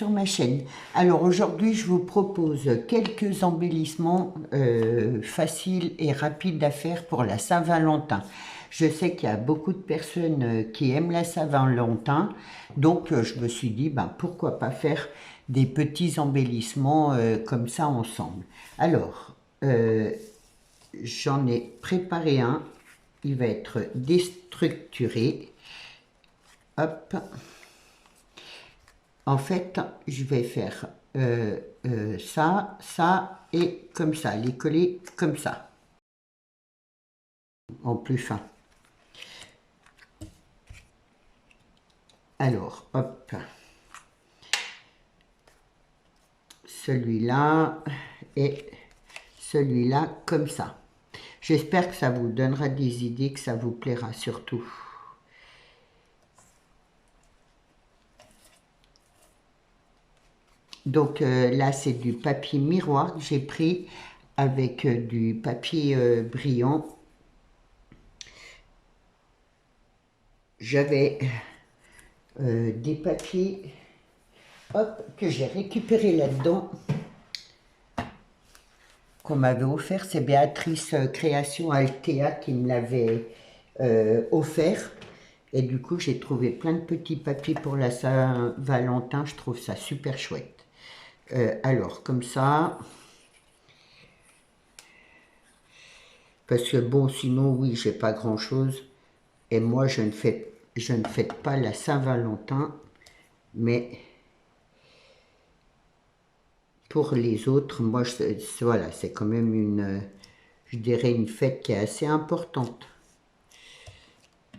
sur ma chaîne. Alors aujourd'hui, je vous propose quelques embellissements faciles et rapides à faire pour la Saint-Valentin. Je sais qu'il y a beaucoup de personnes qui aiment la Saint-Valentin, donc je me suis dit, ben, pourquoi pas faire des petits embellissements comme ça ensemble. Alors, j'en ai préparé un, il va être déstructuré. Hop. En fait, je vais faire ça, ça et comme ça, les coller comme ça, en plus fin. Alors, hop, celui-là et celui-là comme ça. J'espère que ça vous donnera des idées, que ça vous plaira surtout. Donc là, c'est du papier miroir que j'ai pris avec du papier brillant. J'avais des papiers que j'ai récupéré là-dedans, qu'on m'avait offert. C'est Béatrice Création Altea qui me l'avait offert. Et du coup, j'ai trouvé plein de petits papiers pour la Saint-Valentin. Je trouve ça super chouette. Alors, comme ça. Parce que bon, sinon, oui, j'ai pas grand-chose. Et moi, je ne fête pas la Saint-Valentin. Mais pour les autres, moi, voilà, c'est quand même une, je dirais, une fête qui est assez importante.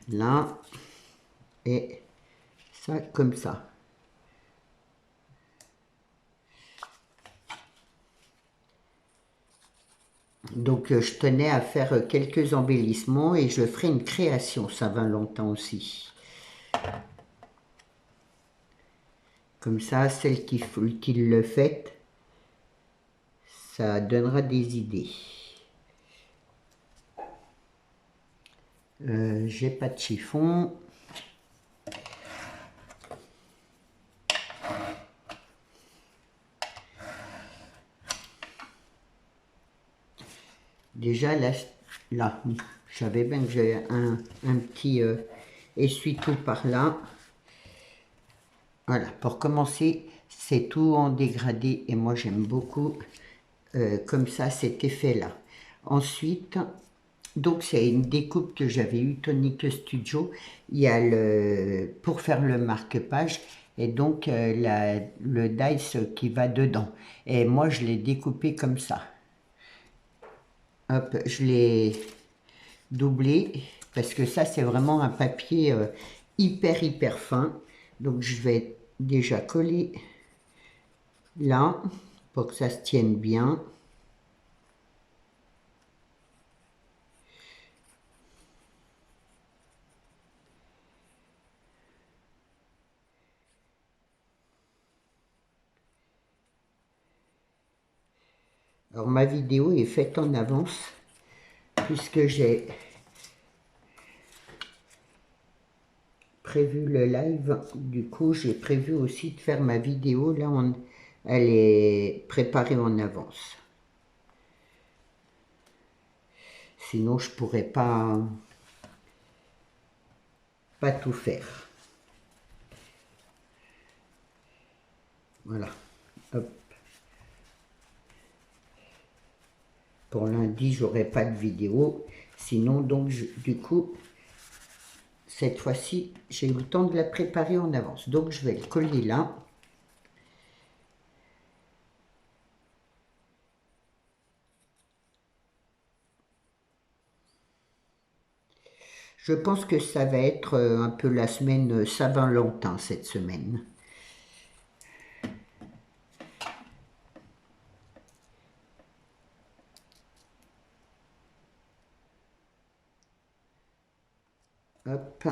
Là, et ça comme ça. Donc, je tenais à faire quelques embellissements et je ferai une création Saint-Valentin aussi. Comme ça, celle qui le fait, ça donnera des idées. J'ai pas de chiffon. Déjà là, je savais bien que j'ai un petit essuie-tout par là. Voilà, pour commencer, c'est tout en dégradé et moi j'aime beaucoup comme ça cet effet-là. Ensuite, donc c'est une découpe que j'avais eu Tonic Studio. Il y a pour faire le marque-page et donc le dice qui va dedans. Et moi je l'ai découpé comme ça. Hop, je l'ai doublé parce que ça c'est vraiment un papier hyper fin. Donc je vais déjà coller là pour que ça se tienne bien. Alors ma vidéo est faite en avance puisque j'ai prévu le live. Du coup j'ai prévu aussi de faire ma vidéo. Là elle est préparée en avance. Sinon je pourrais pas tout faire. Voilà. Hop. Pour lundi, j'aurai pas de vidéo. Sinon, donc, du coup, cette fois-ci, j'ai eu le temps de la préparer en avance. Donc, je vais le coller là. Je pense que ça va être un peu la semaine Saint-Valentin, cette semaine. Hop.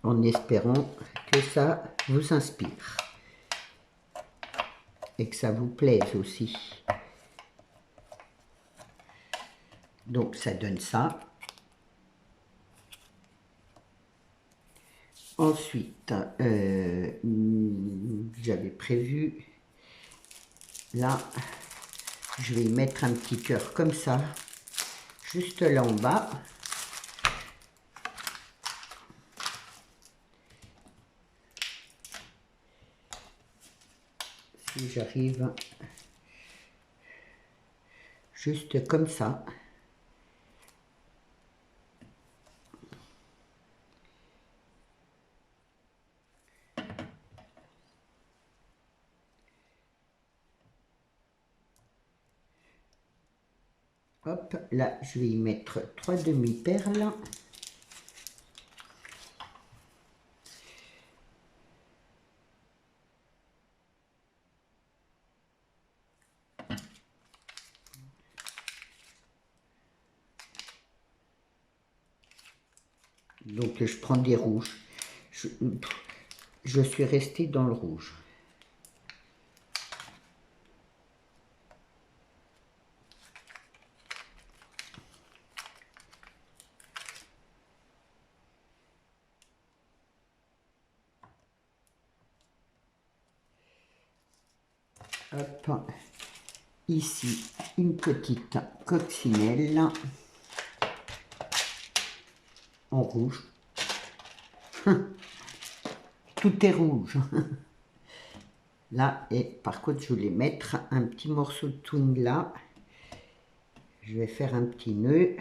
En espérant que ça vous inspire. Et que ça vous plaise aussi. Donc ça donne ça. Ensuite, j'avais prévu, là, je vais y mettre un petit cœur comme ça, juste là en bas. Si j'arrive, juste comme ça. Hop, là, je vais y mettre 3 demi-perles. Donc, je prends des rouges. Je suis restée dans le rouge. Hop, ici, une petite coccinelle en rouge. Tout est rouge. Là, et par contre, je voulais mettre un petit morceau de toune là. Je vais faire un petit nœud.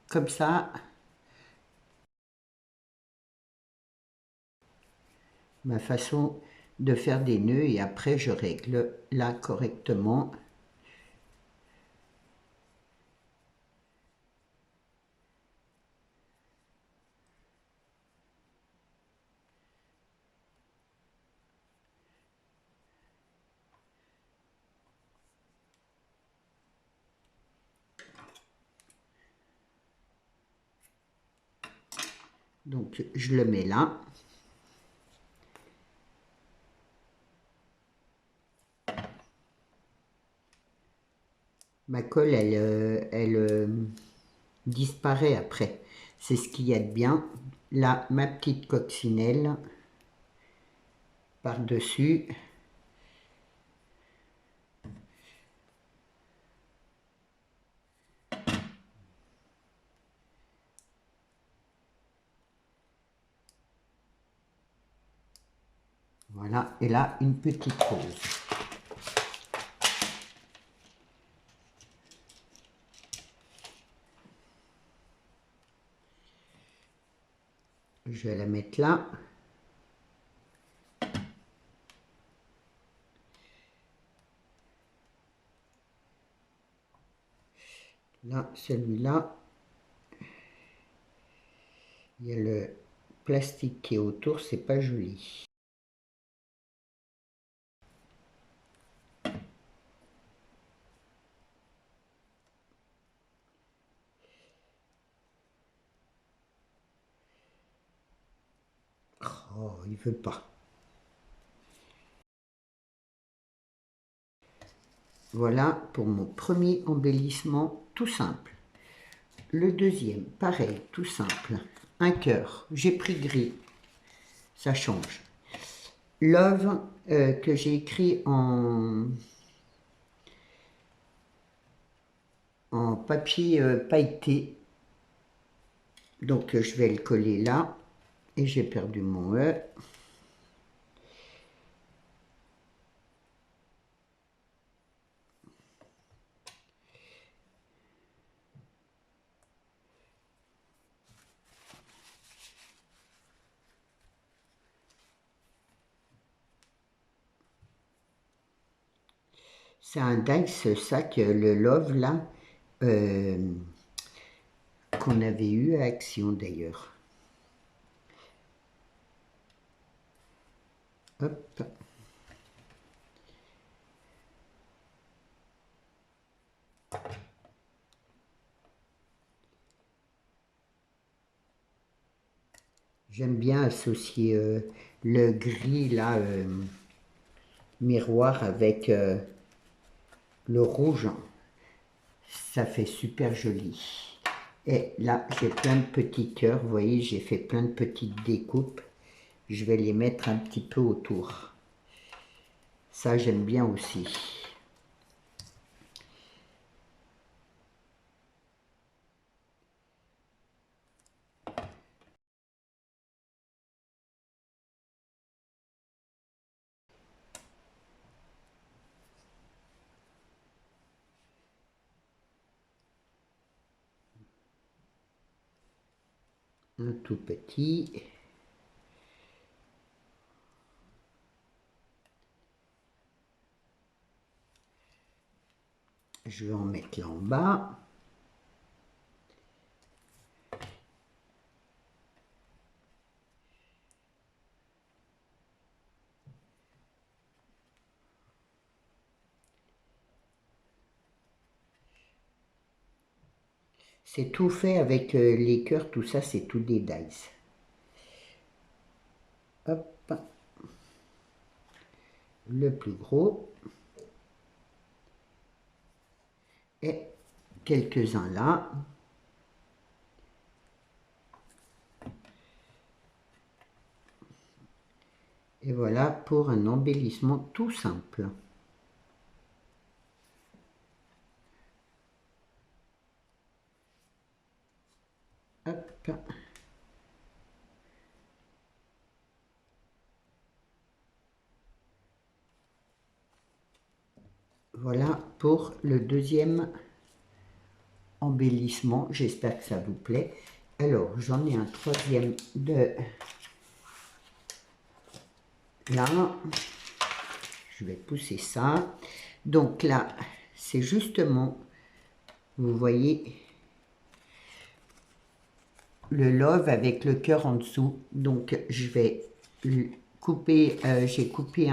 Comme ça. Ma façon de faire des nœuds et après je règle là correctement. Donc je le mets là. Ma colle, elle disparaît après. C'est ce qu'il y a de bien. Là, ma petite coccinelle par-dessus. Voilà, et là, une petite rose. Je vais la mettre là. Là, celui-là, il y a le plastique qui est autour, c'est pas joli. Oh, il veut pas. Voilà pour mon premier embellissement tout simple. Le deuxième, pareil, tout simple. Un cœur, j'ai pris gris, ça change. Love que j'ai écrit en papier pailleté. Donc je vais le coller là. Et j'ai perdu mon E. C'est un Dice sac, le Love là, qu'on avait eu à Action d'ailleurs. Hop. J'aime bien associer le gris là, miroir avec le rouge, ça fait super joli. Et là, j'ai plein de petits cœurs. Vous voyez, j'ai fait plein de petites découpes. Je vais les mettre un petit peu autour. Ça, j'aime bien aussi. Un tout petit. Je vais en mettre là en bas. C'est tout fait avec les cœurs, tout ça, c'est tout des dice. Hop. Le plus gros. Et quelques-uns là. Et voilà pour un embellissement tout simple. Hop. Voilà pour le deuxième embellissement. J'espère que ça vous plaît. Alors, j'en ai un troisième de là. Je vais pousser ça. Donc là, c'est justement, vous voyez, le love avec le cœur en dessous. Donc, je vais couper, j'ai coupé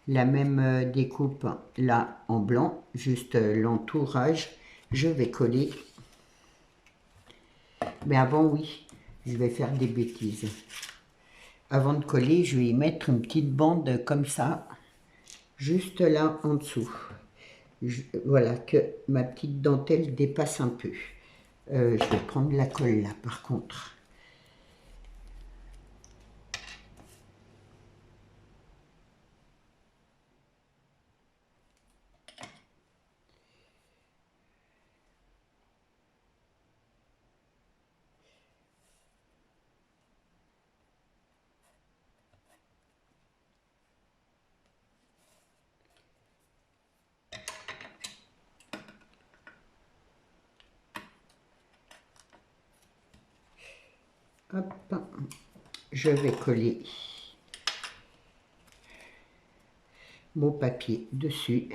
la même découpe là en blanc, juste l'entourage. Je vais coller. Mais avant, oui, je vais faire des bêtises. Avant de coller, je vais y mettre une petite bande comme ça, juste là en dessous. Voilà, que ma petite dentelle dépasse un peu. Je vais prendre la colle là, par contre. Hop, je vais coller mon papier dessus.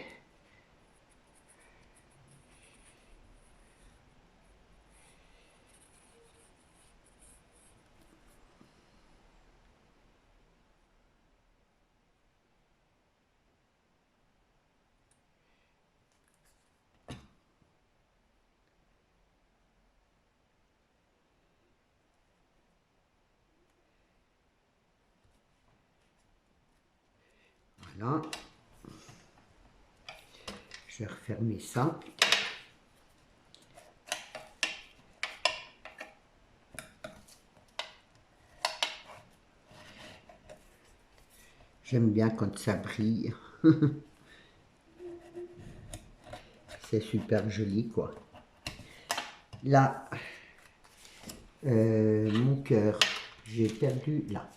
Voilà. Je vais refermer ça. J'aime bien quand ça brille. C'est super joli, quoi. Là, mon cœur, j'ai perdu là.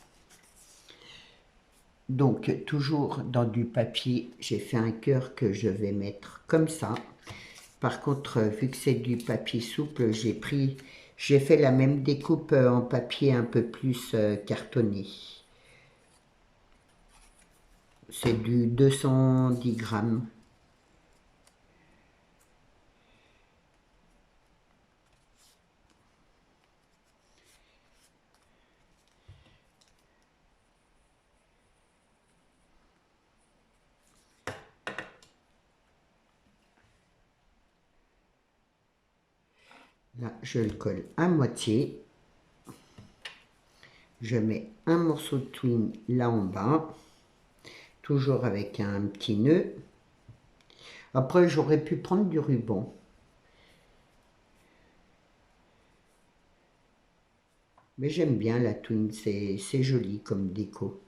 Donc, toujours dans du papier, j'ai fait un cœur que je vais mettre comme ça. Par contre, vu que c'est du papier souple, j'ai fait la même découpe en papier un peu plus cartonné. C'est du 210 grammes. Là, je le colle à moitié. Je mets un morceau de twine là en bas, toujours avec un petit nœud. Après, j'aurais pu prendre du ruban. Mais j'aime bien la Twin, c'est joli comme déco.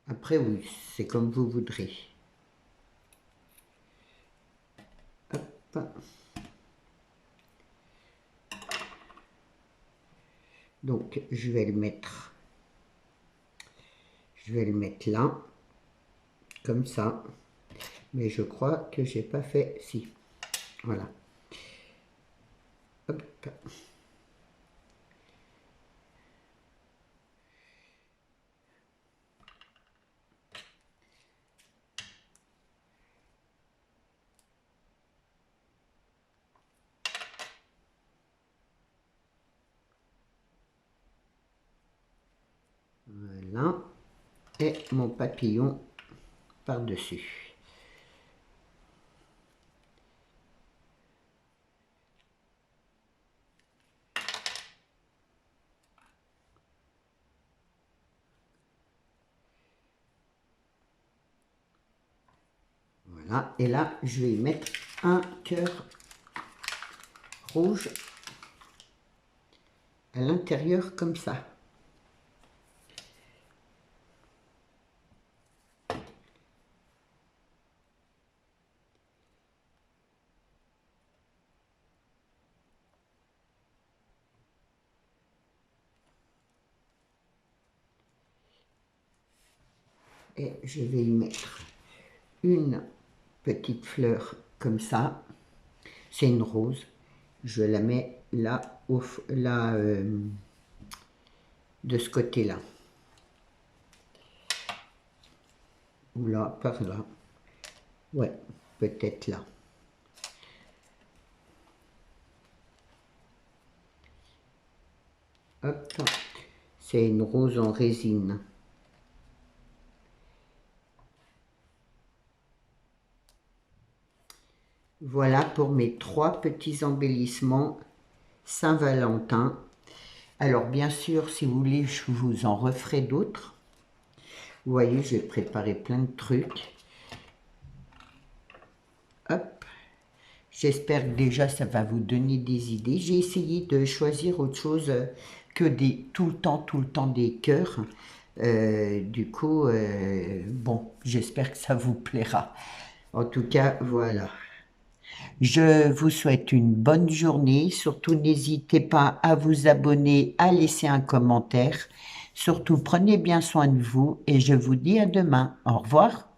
Après, oui, c'est comme vous voudrez. Hop. Donc, je vais le mettre là, comme ça. Mais je crois que j'ai pas fait, si, voilà. Hop. Voilà. Et mon papillon par-dessus. Voilà. Et là, je vais y mettre un cœur rouge à l'intérieur comme ça. Et je vais y mettre une petite fleur comme ça. C'est une rose. Je la mets là, de ce côté-là. Ou là, par là. Ouais, peut-être là. Hop, c'est une rose en résine. Voilà pour mes 3 petits embellissements Saint-Valentin. Alors bien sûr, si vous voulez, je vous en referai d'autres. Vous voyez, j'ai préparé plein de trucs. Hop. J'espère que déjà ça va vous donner des idées. J'ai essayé de choisir autre chose que tout le temps des cœurs. Du coup, bon, j'espère que ça vous plaira. En tout cas, voilà. Je vous souhaite une bonne journée. Surtout, n'hésitez pas à vous abonner, à laisser un commentaire. Surtout, prenez bien soin de vous et je vous dis à demain. Au revoir.